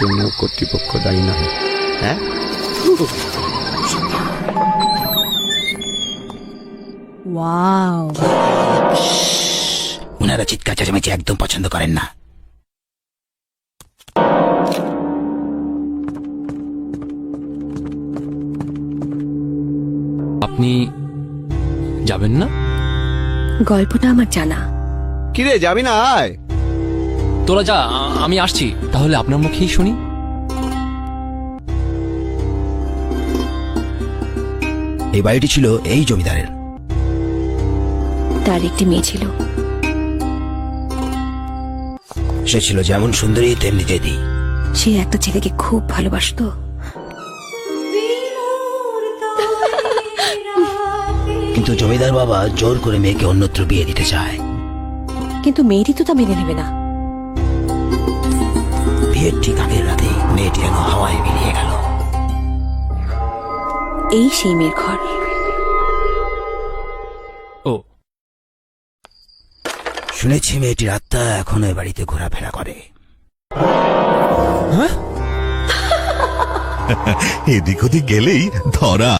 জন্য কর্তৃপক্ষ দায়ী নয়। হ্যাঁ, ওয়াও, ওনারা চিৎকার চেঁচামেচি একদম পছন্দ করেন না। আপনি যাবেন না? গল্পটা আমার জানা। কিরে যাবি না? আয়। তোরা যা, আমি আসছি। তাহলে আপনার মুখেই শুনি। এই বাড়িটি ছিল এই জমিদারের। তার একটি মেয়ে ছিল। সে ছিল যেমন সুন্দরী তেমনি জেদি। সে একটা ছেলেকে খুব ভালোবাসতো। কিন্তু জমিদার বাবা জোর করে মেয়েকে অন্যত্র বিয়ে দিতে চায়। কিন্তু মেয়েটি তো তা মেনে নেবে না। বিয়ের ঠিক আগের রাতে মেয়েটি যেন হাওয়ায় মিলিয়ে গেল। এই সেই মেয়ের ঘর। ও, শুনেছি মেয়েটির আত্মা এখনো এ বাড়িতে ঘোরাফেরা করে। এদিক ওদিক গেলেই ধরা।